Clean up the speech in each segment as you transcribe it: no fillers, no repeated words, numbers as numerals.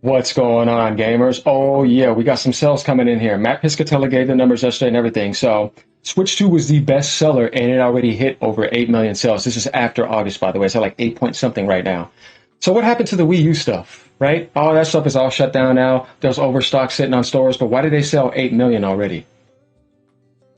What's going on, gamers? Oh, yeah, we got some sales coming in here. Matt Piscatella gave the numbers yesterday and everything. So, Switch 2 was the best seller, and it already hit over 8 million sales. This is after August, by the way. It's at like 8 point something right now. So, what happened to the Wii U stuff, right? All that stuff is all shut down now. There's overstock sitting on stores, but why did they sell 8 million already?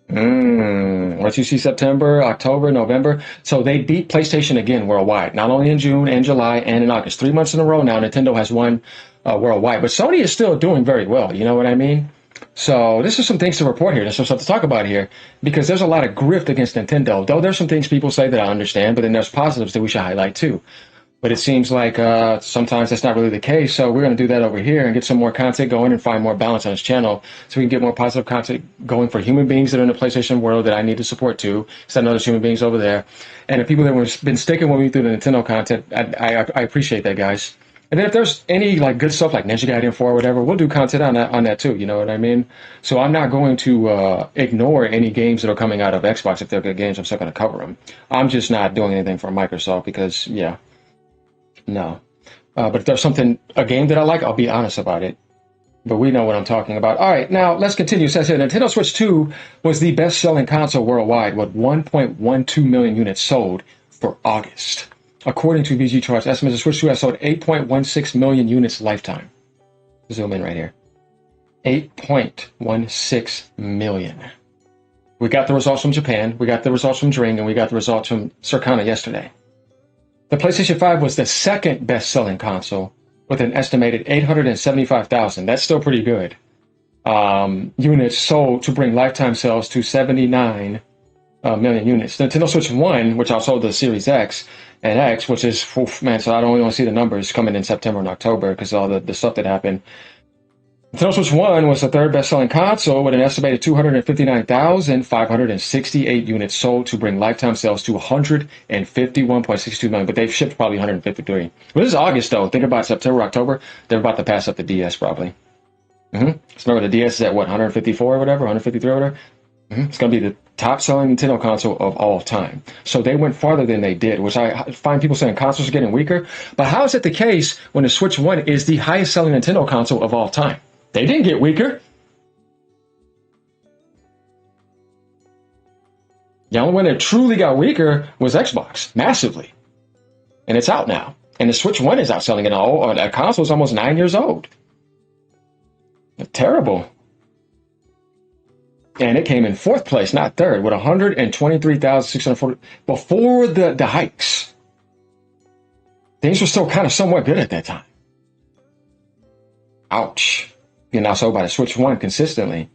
Once you see September, October, November. So they beat PlayStation again worldwide, not only in June and July and in August. 3 months in a row now, Nintendo has won worldwide. But Sony is still doing very well. You know what I mean? So this is some things to report here. There's some stuff to talk about here because there's a lot of grift against Nintendo. Though there's some things people say that I understand, but then there's positives that we should highlight too. But it seems like sometimes that's not really the case. So we're going to do that over here and get some more content going and find more balance on this channel so we can get more positive content going for human beings that are in the PlayStation world that I need to support too. So I know there's human beings over there. And the people that have been sticking with me through the Nintendo content, I appreciate that, guys. And then if there's any like good stuff like Ninja Gaiden 4 or whatever, we'll do content on that too. You know what I mean? So I'm not going to ignore any games that are coming out of Xbox. If they're good games, I'm still going to cover them. I'm just not doing anything for Microsoft because, yeah. No. But if there's a game that I like, I'll be honest about it. But we know what I'm talking about. All right, now let's continue. It says here, Nintendo Switch 2 was the best-selling console worldwide with 1.12 million units sold for August. According to VG Charts, estimates the Switch 2 has sold 8.16 million units lifetime. Zoom in right here. 8.16 million. We got the results from Japan, we got the results from Dring, and we got the results from Circana yesterday. The PlayStation 5 was the second best-selling console with an estimated 875,000. That's still pretty good. Units sold to bring lifetime sales to 79 million units. The Nintendo Switch 1, which also the Series X and X, which is, man, so I don't really want to see the numbers coming in September and October because all the stuff that happened. Nintendo Switch 1 was the third best-selling console with an estimated 259,568 units sold to bring lifetime sales to 151.62 million, but they've shipped probably 153. But this is August, though. Think about September, October. They're about to pass up the DS, probably. So remember, the DS is at, what, 154 or whatever, 153 or whatever? It's going to be the top-selling Nintendo console of all time. So they went farther than they did, which I find people saying consoles are getting weaker. But how is it the case when the Switch 1 is the highest-selling Nintendo console of all time? They didn't get weaker. The only one that truly got weaker was Xbox, massively. And it's out now. And the Switch 1 is outselling it all. That console is almost 9 years old. Terrible. And it came in fourth place, not third, with 123,640 before the hikes. Things were still kind of somewhat good at that time. Ouch. You're now sold by the Switch 1 consistently.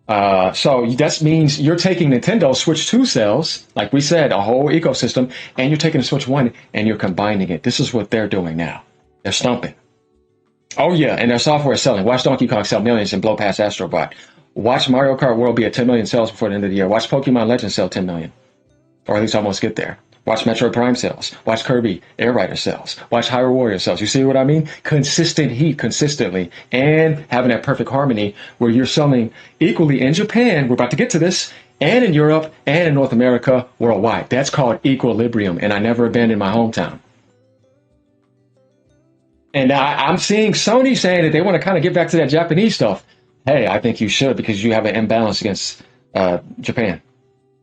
So that means you're taking Nintendo Switch 2 sales, like we said, a whole ecosystem, and you're taking the Switch 1 and you're combining it. This is what they're doing now. They're stumping. Oh, yeah, and their software is selling. Watch Donkey Kong sell millions and blow past Astrobot. Watch Mario Kart World be at 10 million sales before the end of the year. Watch Pokemon Legends sell 10 million. Or at least almost get there. Watch Metroid Prime sales. Watch Kirby Air Rider sales. Watch Hyrule Warrior sales. You see what I mean? Consistent heat consistently and having that perfect harmony where you're selling equally in Japan, we're about to get to this, and in Europe and in North America worldwide. That's called equilibrium, and I never abandoned my hometown. And I'm seeing Sony saying that they want to kind of get back to that Japanese stuff. Hey, I think you should because you have an imbalance against Japan.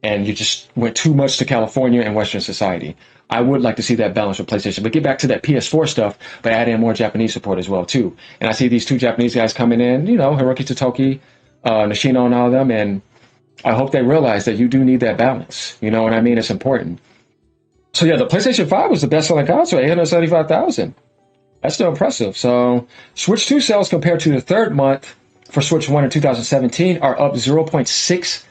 And you just went too much to California and Western society. I would like to see that balance with PlayStation, but get back to that PS4 stuff by adding more Japanese support as well, too. And I see these two Japanese guys coming in, you know, Hiroki Totoki, Nishino and all of them, and I hope they realize that you do need that balance. You know what I mean? It's important. So, yeah, the PlayStation 5 was the best-selling console, 875,000. That's still impressive. So, Switch 2 sales compared to the third month for Switch 1 in 2017 are up 0.62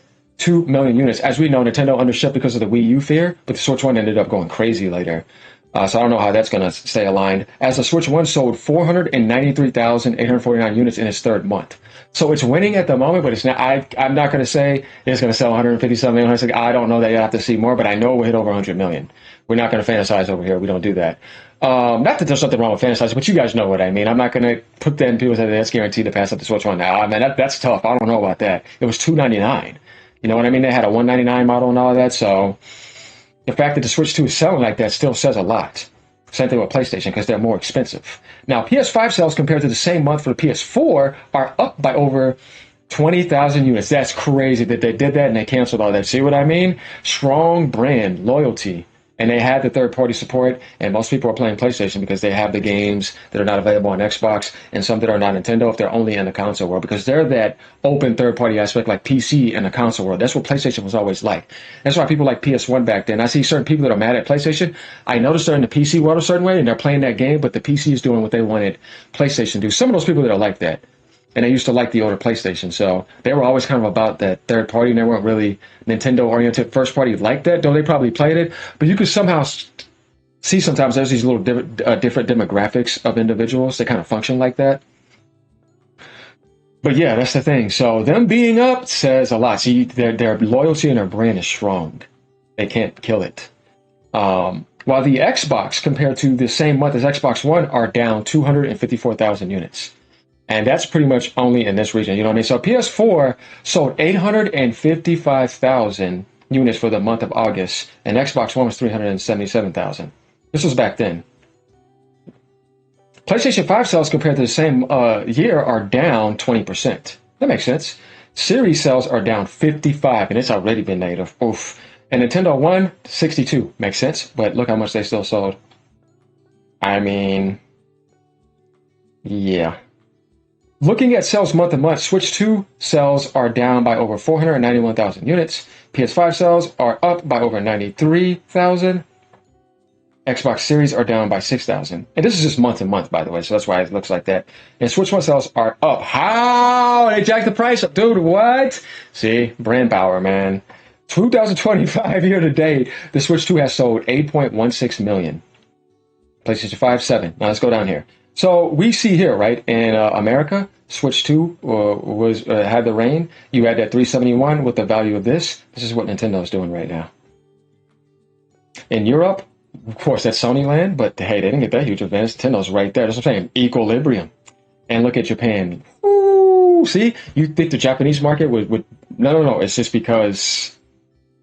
million units. As we know, Nintendo undershipped because of the Wii U fear, but the Switch 1 ended up going crazy later. So I don't know how that's going to stay aligned. As the Switch 1 sold 493,849 units in its third month. So it's winning at the moment, but it's not. I'm not going to say it's going to sell 157 million. I don't know that. You have to see more, but I know we'll hit over 100 million. We're not going to fantasize over here. We don't do that. Not that there's nothing wrong with fantasizing, but you guys know what I mean. I'm not going to put that in people say that's guaranteed to pass up the Switch 1 now. Man, that's tough. I don't know about that. It was $299. You know what I mean? They had a $199 model and all of that. So the fact that the Switch 2 is selling like that still says a lot. Same thing with PlayStation because they're more expensive. Now, PS5 sales compared to the same month for the PS4 are up by over 20,000 units. That's crazy that they did that and they canceled all that. See what I mean? Strong brand loyalty. And they had the third-party support, and most people are playing PlayStation because they have the games that are not available on Xbox and some that are not Nintendo if they're only in the console world, because they're that open third-party aspect like PC in the console world. That's what PlayStation was always like. That's why people like PS1 back then. I see certain people that are mad at PlayStation. I noticed they're in the PC world a certain way, and they're playing that game, but the PC is doing what they wanted PlayStation to do. Some of those people that are like that, and they used to like the older PlayStation, so they were always kind of about that third party, and they weren't really Nintendo-oriented first party like that, though they probably played it. But you could somehow see sometimes there's these little different demographics of individuals that kind of function like that. But yeah, that's the thing. So them being up says a lot. See, their loyalty and their brand is strong. They can't kill it. While the Xbox, compared to the same month as Xbox One, are down 254,000 units. And that's pretty much only in this region. You know what I mean? So PS4 sold 855,000 units for the month of August, and Xbox One was 377,000. This was back then. PlayStation 5 sales compared to the same year are down 20%. That makes sense. Series sales are down 55, and it's already been negative. Oof. And Nintendo One, 62. Makes sense, but look how much they still sold. I mean, yeah. Looking at sales month to month, Switch 2 sales are down by over 491,000 units. PS5 sales are up by over 93,000. Xbox Series are down by 6,000. And this is just month to month, by the way, so that's why it looks like that. And Switch 1 sales are up. How? They jacked the price up. Dude, what? See? Brand power, man. 2025 year to date, the Switch 2 has sold 8.16 million. PlayStation 5, 7. Now let's go down here. So we see here, right, in America, Switch 2 had the reign. You add that 371 with the value of this. This is what Nintendo's doing right now. In Europe, of course, that's Sony land, but hey, they didn't get that huge advance. Nintendo's right there. That's what I'm saying. Equilibrium. And look at Japan. Ooh, see? You think the Japanese market would no. It's just because,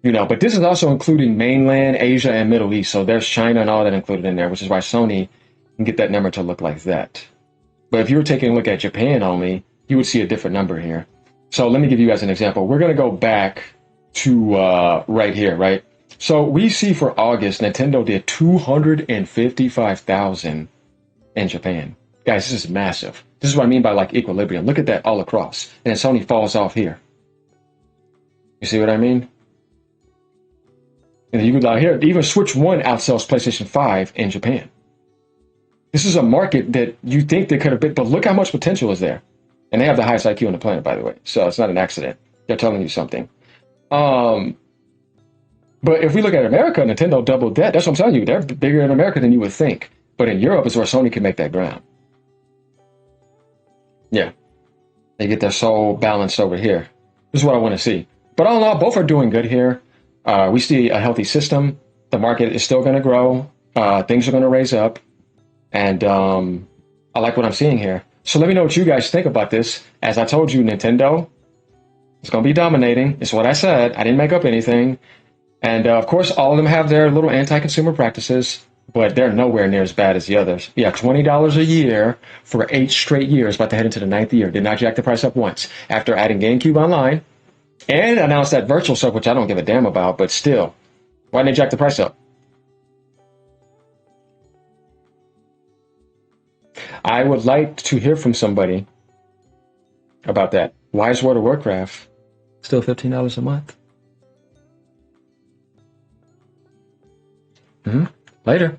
you know, but this is also including mainland, Asia, and Middle East. So there's China and all that included in there, which is why Sony can get that number to look like that. But if you were taking a look at Japan only, you would see a different number here. So let me give you guys an example. We're going to go back to right here, right? So we see for August, Nintendo did 255,000 in Japan. Guys, this is massive. This is what I mean by like equilibrium. Look at that all across. And then Sony falls off here. You see what I mean? And you go down here, even Switch 1 outsells PlayStation 5 in Japan. This is a market that you think they could have been, but look how much potential is there. And they have the highest IQ on the planet, by the way. So it's not an accident. They're telling you something. But if we look at America, Nintendo doubled that. That's what I'm telling you. They're bigger in America than you would think. But in Europe is where Sony can make that ground. Yeah. They get their soul balanced over here. This is what I want to see. But all in all, both are doing good here. We see a healthy system. The market is still going to grow. Things are going to raise up. And I like what I'm seeing here. So let me know what you guys think about this. As I told you, Nintendo is going to be dominating. It's what I said. I didn't make up anything. And of course, all of them have their little anti-consumer practices, but they're nowhere near as bad as the others. Yeah, $20 a year for 8 straight years, about to head into the 9th year. Did not jack the price up once after adding GameCube Online and announced that virtual stuff, which I don't give a damn about, but still, why didn't they jack the price up? I would like to hear from somebody about that. Why is World of Warcraft still $15 a month? Later.